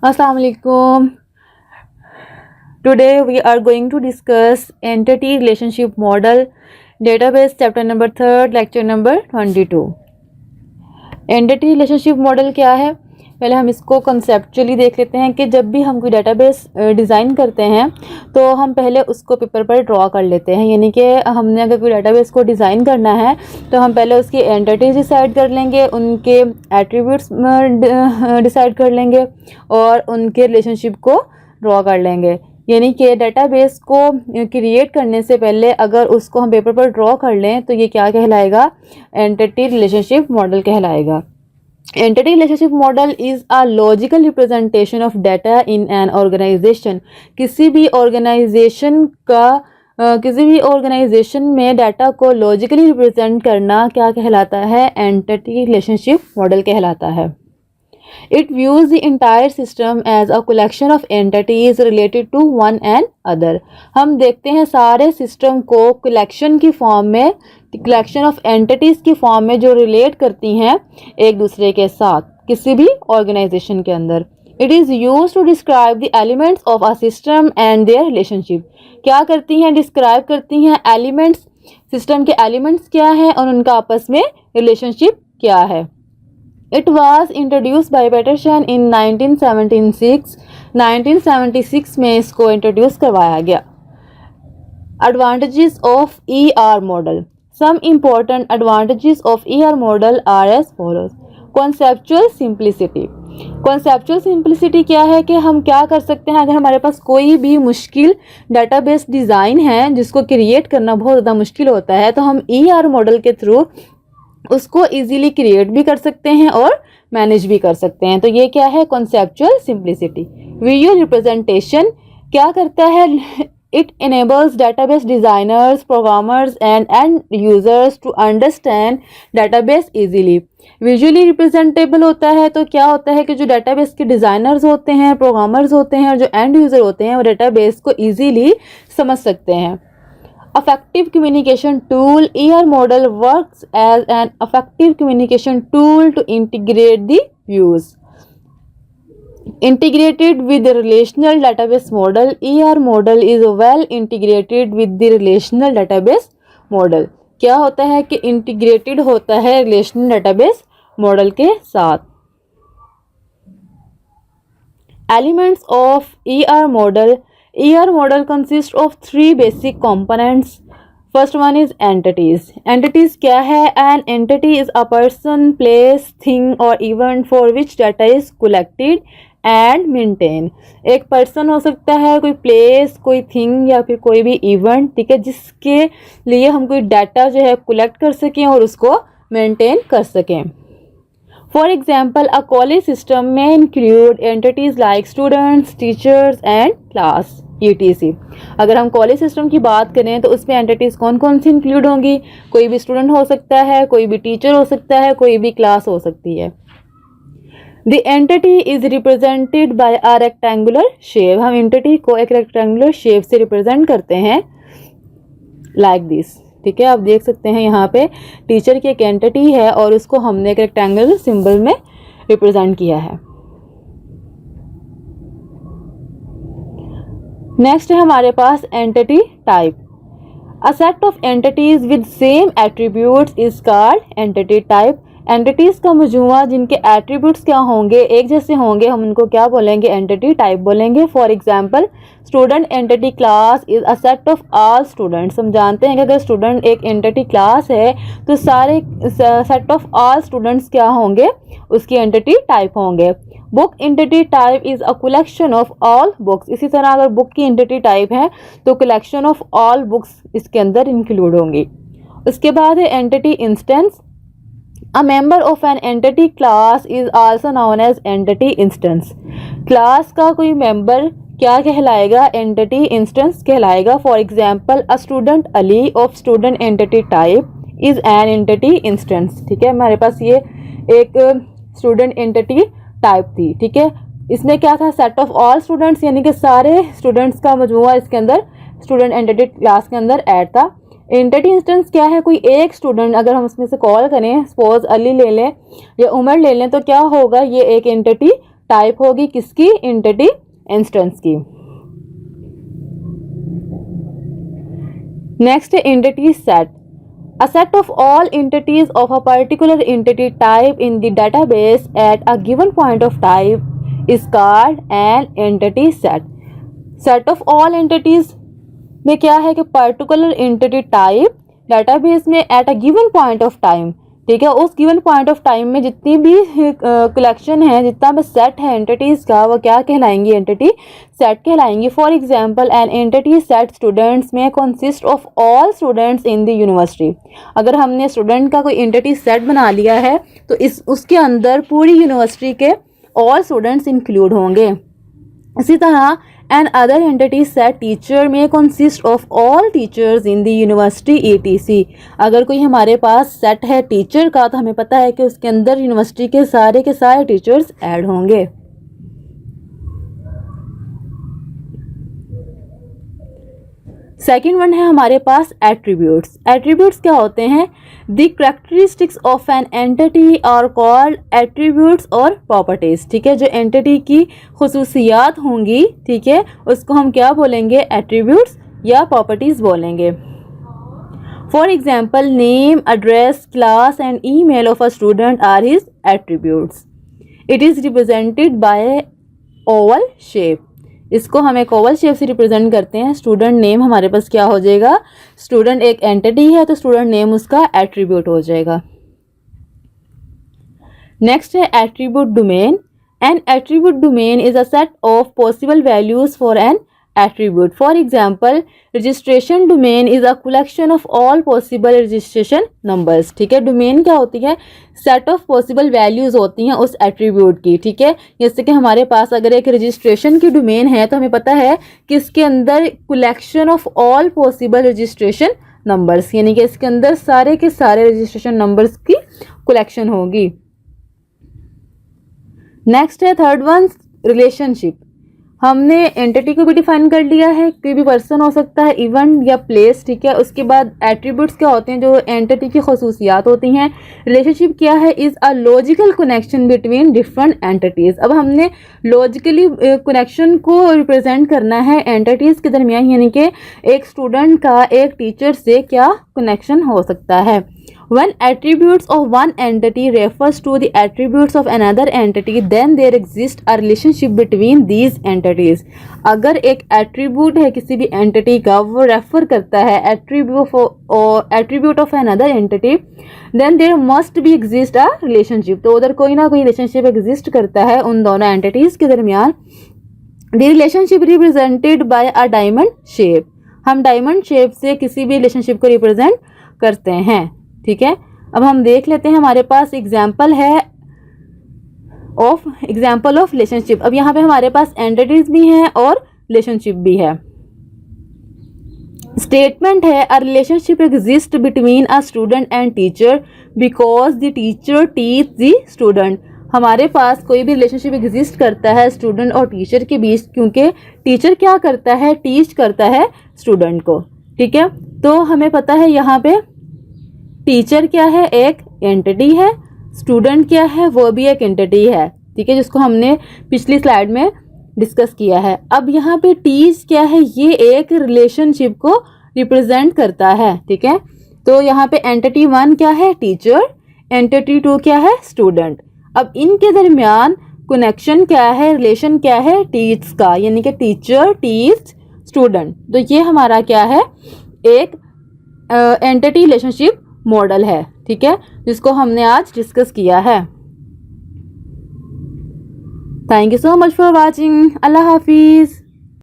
Assalamu alaikum. Today we are going to discuss entity relationship model database chapter number 3 lecture number 22. Entity relationship model क्या है, पहले हम इसको conceptually देख लेते हैं कि जब भी हम कोई डेटाबेस डिज़ाइन करते हैं तो हम पहले उसको पेपर पर ड्रॉ कर लेते हैं। यानी कि हमने अगर कोई डेटाबेस को डिज़ाइन करना है तो हम पहले उसकी एंटिटीज डिसाइड कर लेंगे, उनके एट्रीब्यूट्स डिसाइड कर लेंगे और उनके रिलेशनशिप को ड्रॉ कर लेंगे। यानी कि डेटाबेस को क्रिएट करने से पहले अगर उसको हम पेपर पर ड्रॉ कर लें तो ये क्या कहलाएगा, एंटिटी रिलेशनशिप मॉडल कहलाएगा। Entity relationship model is a logical representation of data in an organization. किसी भी ऑर्गेनाइजेशन में डाटा को लॉजिकली रिप्रेजेंट करना क्या कहलाता है, एंटिटी रिलेशनशिप मॉडल कहलाता है। It views the entire system as a collection of entities related to one and other. हम देखते हैं सारे सिस्टम को कलेक्शन की फॉर्म में, कलेक्शन ऑफ एंटिटीज़ की फॉर्म में जो रिलेट करती हैं एक दूसरे के साथ किसी भी ऑर्गेनाइजेशन के अंदर। It is used to describe the elements of a system and their relationship. क्या करती हैं, डिस्क्राइब करती हैं एलिमेंट्स, सिस्टम के एलिमेंट्स क्या हैं और उनका आपस में रिलेशनशिप क्या है। It was introduced by Peterson in 1976. 1976 में इसको इंट्रोड्यूस करवाया गया। Advantages of ER model. Some important advantages of ER model are as follows. Conceptual simplicity. Conceptual simplicity क्या है कि हम क्या कर सकते हैं, अगर हमारे पास कोई भी मुश्किल डेटाबेस डिज़ाइन है जिसको क्रिएट करना बहुत ज़्यादा मुश्किल होता है तो हम ER मॉडल के थ्रू उसको इजीली क्रिएट भी कर सकते हैं और मैनेज भी कर सकते हैं। तो ये क्या है, कॉन्सेप्चुअल सिंप्लिसिटी। विजुअल रिप्रेजेंटेशन क्या करता है, it enables database designers, programmers and users to understand database easily. Visually representable होता है तो क्या होता है कि जो डेटाबेस के डिज़ाइनर्स होते हैं, प्रोग्रामर्स होते हैं और जो एंड यूज़र होते हैं वो डेटाबेस को ईजीली समझ सकते हैं। Effective communication tool. ER model works as an effective communication tool to integrate the views. Integrated with the relational database model. ER model is well integrated with the relational database model. क्या होता है कि integrated होता है relational database model के साथ। Elements of ER model. ER model consists of three basic components. First one is entities. Entities क्या है? An entity is a person, place, thing or event for which data is collected and maintained. एक person हो सकता है, कोई place, कोई thing या फिर कोई भी event, ठीक है, जिसके लिए हम कोई डाटा जो है कलेक्ट कर सकें और उसको मेंटेन कर सकें। For example, a college system may include entities like students, teachers and class etc. अगर हम कॉलेज सिस्टम की बात करें तो उसमें एंटिटीज़ कौन कौन सी इंक्लूड होंगी, कोई भी स्टूडेंट हो सकता है, कोई भी टीचर हो सकता है, कोई भी क्लास हो सकती है। The entity is represented by a rectangular shape. हम एंटिटी को एक रेक्टेंगुलर शेप से रिप्रेजेंट करते हैं like this. ठीक है, आप देख सकते हैं यहाँ पे टीचर की एक एंटिटी है और उसको हमने एक रेक्टेंगुलर सिंबल में रिप्रेजेंट किया है। नेक्स्ट है हमारे पास entity type. A set of entities with same attributes is called entity type. Entities का मजमुआ जिनके एट्रीब्यूट्स क्या होंगे, एक जैसे होंगे, हम उनको क्या बोलेंगे, एंटिटी टाइप बोलेंगे। For example, student entity class is a set of all students. हम जानते हैं कि अगर स्टूडेंट एक एंटिटी क्लास है तो सारे सेट ऑफ ऑल स्टूडेंट्स क्या होंगे, उसकी एंटिटी टाइप होंगे। Book entity type is a collection of all books. इसी तरह अगर बुक की एंटिटी टाइप है तो कलेक्शन ऑफ ऑल बुक्स इसके अंदर इंक्लूड होंगी। उसके बाद है entity instance. A member of an entity class is also known as entity instance. Class का कोई मेंबर क्या कहलाएगा, एंटिटी इंस्टेंस कहलाएगा। For example, a student Ali of student entity type is an entity instance. ठीक है, हमारे पास ये एक स्टूडेंट एंटिटी टाइप थी। ठीक है, इसमें क्या था, सेट ऑफ ऑल स्टूडेंट्स, यानी कि सारे स्टूडेंट्स का मजमुआ इसके अंदर स्टूडेंट एंटिटी क्लास के अंदर ऐड था। एंटिटी इंस्टेंस क्या है, कोई एक स्टूडेंट अगर हम उसमें से कॉल करें, सपोज अली ले लें या उमर ले लें, तो क्या होगा, ये एक एंटिटी टाइप होगी किसकी, एंटिटी इंस्टेंस की। नेक्स्ट है entity set. A set of all entities of a particular entity type in the database at a given point of time is called an entity set. Set of all entities में क्या है कि particular entity type database में at a given point of time, ठीक है, उस given point of time में जितनी भी कलेक्शन है, जितना भी सेट है एंटिटीज का, वो क्या कहलाएंगी, एंटिटी सेट कहलाएंगी। For example an entity set students में consist of all students in the university. अगर हमने स्टूडेंट का कोई एंटिटी सेट बना लिया है तो उसके अंदर पूरी यूनिवर्सिटी के ऑल स्टूडेंट्स इंक्लूड होंगे। इसी तरह an other entity set teacher में consist of all teachers in the university ETC। अगर कोई हमारे पास सेट है टीचर का तो हमें पता है कि उसके अंदर यूनिवर्सिटी के सारे टीचर्स ऐड होंगे। सेकेंड वन है हमारे पास एट्रीब्यूट्स। एट्रीब्यूट्स क्या होते हैं, the characteristics of an entity are called attributes और प्रॉपर्टीज। ठीक है, जो एंटिटी की खुसूसियात होंगी, ठीक है, उसको हम क्या बोलेंगे, एट्रीब्यूट्स या प्रॉपर्टीज बोलेंगे। For example name, address, class and email of a student are his attributes. It is represented by oval shape. इसको हम एक ओवल शेप से रिप्रेजेंट करते हैं। स्टूडेंट नेम हमारे पास क्या हो जाएगा, स्टूडेंट एक एंटिटी है तो स्टूडेंट नेम उसका एट्रीब्यूट हो जाएगा। नेक्स्ट है attribute domain. N attribute domain is a set of possible values for an attribute. For example registration domain is a collection of all possible registration numbers. ठीक है, domain क्या होती है, set of possible values होती हैं उस attribute की। ठीक है, जैसे कि हमारे पास अगर एक रजिस्ट्रेशन की डोमेन है तो हमें पता है कि इसके अंदर collection of all possible registration numbers, यानी कि इसके अंदर सारे के सारे रजिस्ट्रेशन नंबर्स की कलेक्शन होगी। नेक्स्ट है थर्ड वन, रिलेशनशिप। हमने एंटिटी को भी डिफाइन कर लिया है, कोई भी पर्सन हो सकता है, इवेंट या प्लेस। ठीक है, उसके बाद एट्रीब्यूट्स क्या होते हैं, जो एंटिटी की खसूसियात होती हैं। रिलेशनशिप क्या है, is a logical connection between different entities. अब हमने लॉजिकली कनेक्शन को रिप्रेजेंट करना है एंटिटीज़ के दरमियान, यानी कि एक स्टूडेंट का एक टीचर से क्या कनेक्शन हो सकता है। When attributes of one entity refers to the attributes of another entity, then there exists a relationship between these entities. अगर एक एट्रीब्यूट है किसी भी एंटिटी का, वो रेफर करता है attribute of another entity, then there must be exist a relationship. तो उधर कोई ना कोई रिलेशनशिप एग्जिस्ट करता है उन दोनों एंटिटीज के दरमियान। The relationship represented by a diamond shape. हम डायमंड शेप से किसी भी रिलेशनशिप को रिप्रेजेंट करते हैं। ठीक है, अब हम देख लेते हैं, हमारे पास एग्जाम्पल ऑफ रिलेशनशिप। अब यहाँ पे हमारे पास एंटिटीज भी हैं और रिलेशनशिप भी है। स्टेटमेंट है, a relationship exist between a student and teacher because the teacher teach the student. हमारे पास कोई भी रिलेशनशिप एग्जिस्ट करता है स्टूडेंट और टीचर के बीच, क्योंकि टीचर क्या करता है, टीच करता है स्टूडेंट को। ठीक है, तो हमें पता है यहाँ पे टीचर क्या है, एक एंटिटी है, स्टूडेंट क्या है, वो भी एक एंटिटी है। ठीक है, जिसको हमने पिछली स्लाइड में डिस्कस किया है। अब यहाँ पे टीच क्या है, ये एक रिलेशनशिप को रिप्रेजेंट करता है। ठीक है, तो यहाँ पे एंटिटी वन क्या है, टीचर, एंटिटी टू क्या है, स्टूडेंट। अब इनके दरमियान कनेक्शन क्या है, रिलेशन क्या है, टीच का, यानी कि टीचर टीच स्टूडेंट। तो ये हमारा क्या है, एक एंटिटी रिलेशनशिप मॉडल है। ठीक है, जिसको हमने आज डिस्कस किया है। Thank you so much for watching. Allah हाफिज़।